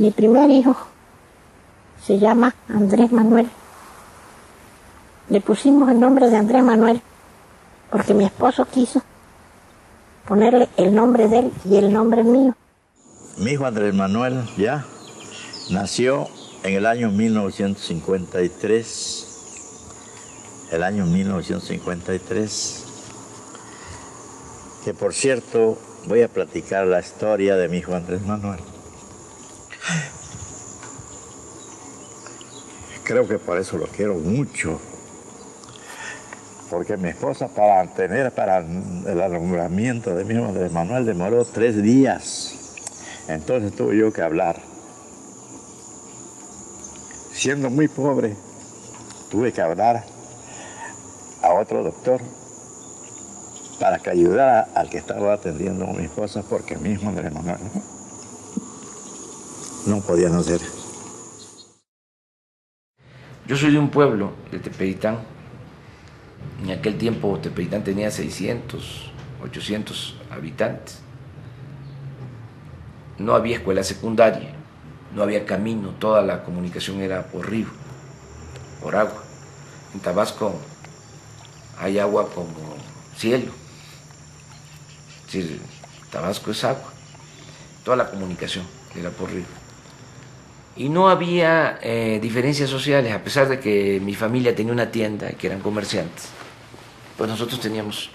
Mi primer hijo se llama Andrés Manuel. Le pusimos el nombre de Andrés Manuel porque mi esposo quiso ponerle el nombre de él y el nombre mío. Mi hijo Andrés Manuel ya nació en el año 1953. El año 1953. Que por cierto, voy a platicar la historia de mi hijo Andrés Manuel. Creo que por eso lo quiero mucho. Porque mi esposa para el alumbramiento de mi hijo Andrés Manuel demoró 3 días. Entonces tuve yo que hablar. Siendo muy pobre, tuve que hablar a otro doctor para que ayudara al que estaba atendiendo a mi esposa, porque mi hijo Andrés Manuel no podía nacer. Yo soy de un pueblo, de Tepeyitán. En aquel tiempo Tepeyitán tenía 600, 800 habitantes. No había escuela secundaria, no había camino, toda la comunicación era por río, por agua. En Tabasco hay agua como cielo. Es decir, Tabasco es agua. Toda la comunicación era por río. Y no había diferencias sociales, a pesar de que mi familia tenía una tienda, que eran comerciantes, pues nosotros teníamos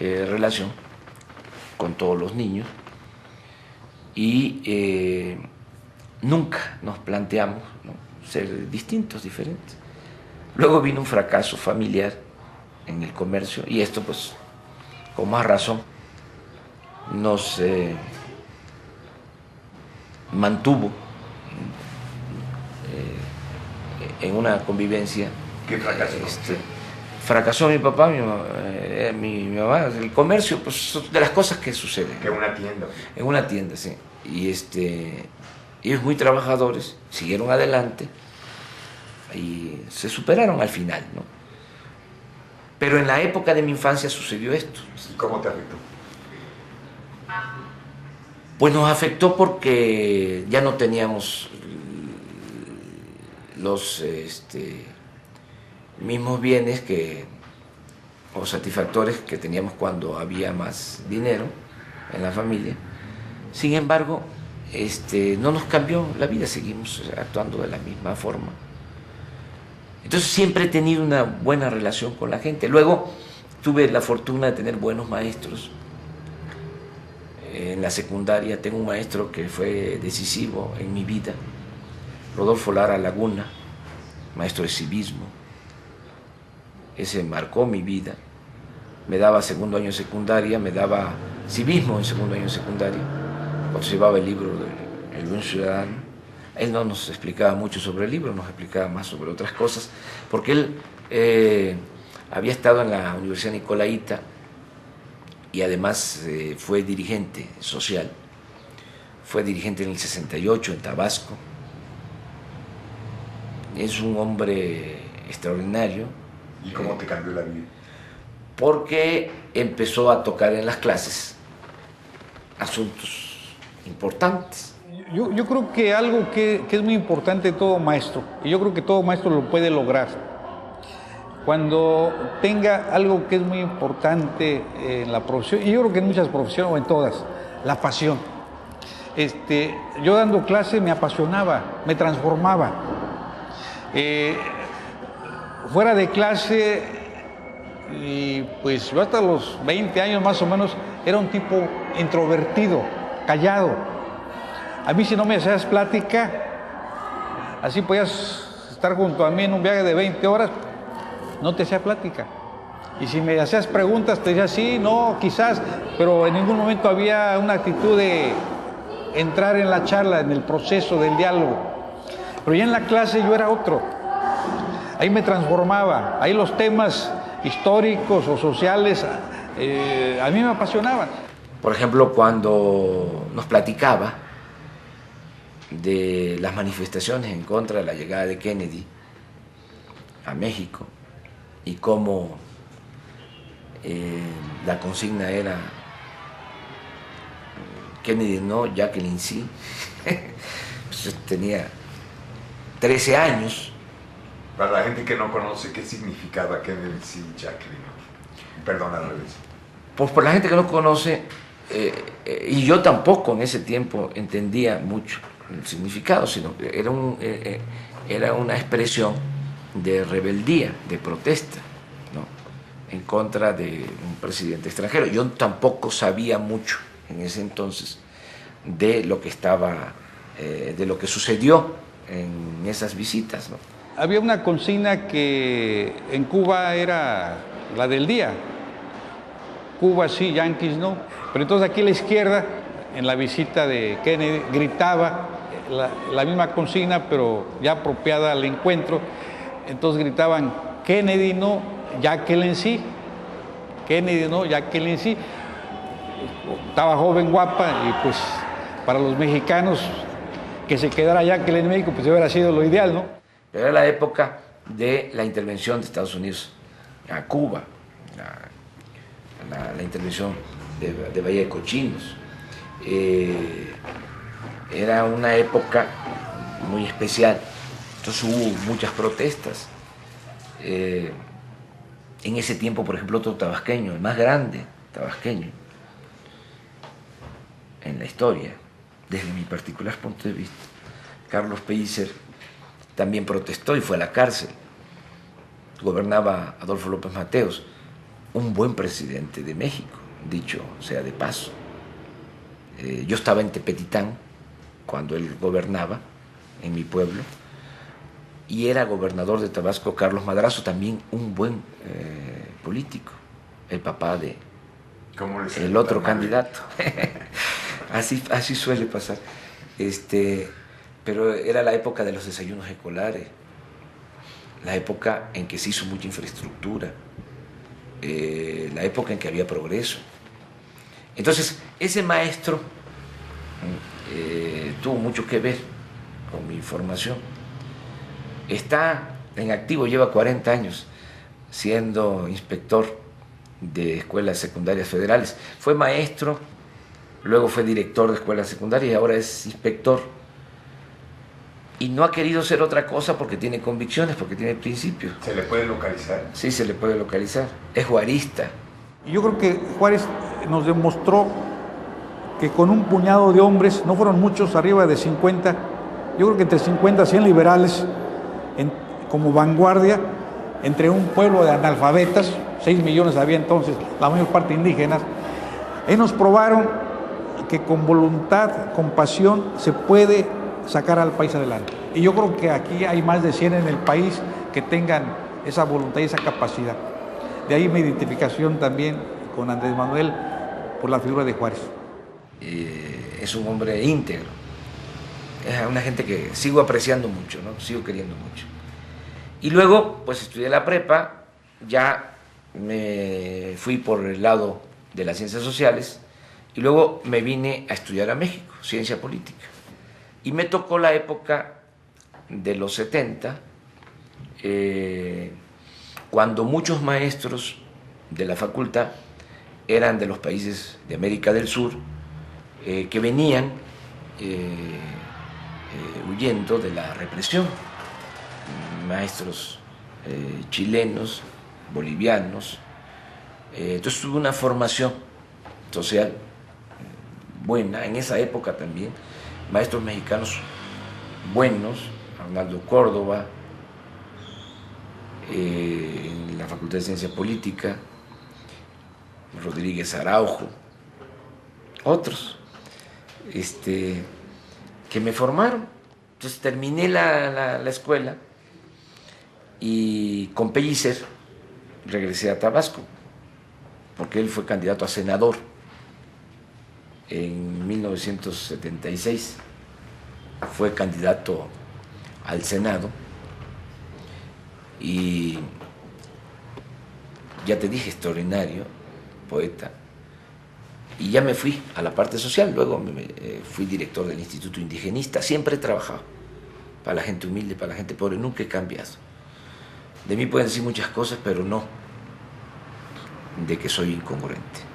relación con todos los niños y nunca nos planteamos, ¿no?, ser distintos, diferentes. Luego vino un fracaso familiar en el comercio y esto pues con más razón nos mantuvo en una convivencia. ¿Qué fracasó? Fracasó mi papá, mi mamá, el comercio, pues de las cosas que suceden. Que una tienda. En una tienda, sí. Y ellos muy trabajadores, siguieron adelante y se superaron al final, ¿no? Pero en la época de mi infancia sucedió esto. ¿Y cómo te afectó? Pues nos afectó porque ya no teníamos los mismos bienes o satisfactores que teníamos cuando había más dinero en la familia. Sin embargo, no nos cambió la vida, seguimos actuando de la misma forma. Entonces siempre he tenido una buena relación con la gente. Luego tuve la fortuna de tener buenos maestros. En la secundaria tengo un maestro que fue decisivo en mi vida, Rodolfo Lara Laguna, maestro de civismo. Ese marcó mi vida. Me daba segundo año de secundaria, me daba civismo en segundo año de secundaria, cuando se llevaba el libro del Buen Ciudadano. Él no nos explicaba mucho sobre el libro, nos explicaba más sobre otras cosas, porque él había estado en la Universidad Nicolaita y además fue dirigente social. Fue dirigente en el 68 en Tabasco. Es un hombre extraordinario. ¿Y cómo te cambió la vida? Porque empezó a tocar en las clases asuntos importantes. Yo creo que algo que es muy importante de todo maestro, y yo creo que todo maestro lo puede lograr, cuando tenga algo que es muy importante en la profesión, y yo creo que en muchas profesiones o en todas, la pasión. Yo dando clase me apasionaba, me transformaba. Fuera de clase, y pues yo hasta los 20 años más o menos era un tipo introvertido, callado. A mí si no me hacías plática, así podías estar junto a mí en un viaje de 20 horas, no te hacía plática. Y si me hacías preguntas, te decía sí, no, quizás, pero en ningún momento había una actitud de entrar en la charla, en el proceso del diálogo. Pero ya en la clase yo era otro. Ahí me transformaba, ahí los temas históricos o sociales a mí me apasionaban. Por ejemplo, cuando nos platicaba de las manifestaciones en contra de la llegada de Kennedy a México y cómo la consigna era Kennedy no, Jacqueline sí. Pues Entonces tenía 13 años. Para la gente que no conoce, ¿qué significaba Kennedy C. Jacqueline? Perdón, al revés. Pues por la gente que no conoce, y yo tampoco en ese tiempo entendía mucho el significado, sino que era una expresión de rebeldía, de protesta, ¿no?, en contra de un presidente extranjero. Yo tampoco sabía mucho en ese entonces de lo que de lo que sucedió en esas visitas, ¿no? Había una consigna que en Cuba era la del día. Cuba sí, Yankees no. Pero entonces aquí a la izquierda, en la visita de Kennedy, gritaba la misma consigna, pero ya apropiada al encuentro. Entonces gritaban, Kennedy no, Jacqueline sí. Kennedy no, Jacqueline sí. Estaba joven, guapa, y pues para los mexicanos que se quedara Jacqueline en México, pues hubiera sido lo ideal, ¿no? Pero era la época de la intervención de Estados Unidos a Cuba, la intervención de Bahía de Cochinos. Era una época muy especial, entonces hubo muchas protestas. En ese tiempo, por ejemplo, otro tabasqueño, el más grande tabasqueño en la historia, desde mi particular punto de vista, Carlos Pellicer, también protestó y fue a la cárcel. Gobernaba Adolfo López Mateos, un buen presidente de México, dicho sea de paso. Yo estaba en Tepetitán cuando él gobernaba, en mi pueblo, y era gobernador de Tabasco Carlos Madrazo, también un buen político, el papá de el otro candidato. Así suele pasar. Pero era la época de los desayunos escolares, la época en que se hizo mucha infraestructura, la época en que había progreso. Entonces, ese maestro tuvo mucho que ver con mi formación. Está en activo, lleva 40 años siendo inspector de escuelas secundarias federales. Fue maestro, luego fue director de escuelas secundarias y ahora es inspector. Y no ha querido ser otra cosa porque tiene convicciones, porque tiene principios. ¿Se le puede localizar? Sí, se le puede localizar. Es juarista. Yo creo que Juárez nos demostró que con un puñado de hombres, no fueron muchos, arriba de 50, yo creo que entre 50 y 100 liberales, como vanguardia, entre un pueblo de analfabetas, 6 millones había entonces, la mayor parte indígenas, ellos nos probaron que con voluntad, con pasión, se puede sacar al país adelante. Y yo creo que aquí hay más de 100 en el país que tengan esa voluntad y esa capacidad. De ahí mi identificación también con Andrés Manuel por la figura de Juárez. Es un hombre íntegro. Es una gente que sigo apreciando mucho, ¿no? Sigo queriendo mucho. Y luego, pues estudié la prepa, ya me fui por el lado de las ciencias sociales y luego me vine a estudiar a México, ciencia política. Y me tocó la época de los 70, cuando muchos maestros de la facultad eran de los países de América del Sur, que venían huyendo de la represión. Maestros chilenos, bolivianos. Entonces tuve una formación social buena en esa época también. Maestros mexicanos buenos, Arnaldo Córdoba, en la Facultad de Ciencia Política, Rodríguez Araujo, otros que me formaron. Entonces terminé la escuela y con Pellicer regresé a Tabasco, porque él fue candidato a senador en 1976, fue candidato al Senado y ya te dije, extraordinario, poeta. Y ya me fui a la parte social, luego fui director del Instituto Indigenista, siempre he trabajado para la gente humilde, para la gente pobre, nunca he cambiado. De mí pueden decir muchas cosas, pero no de que soy incongruente.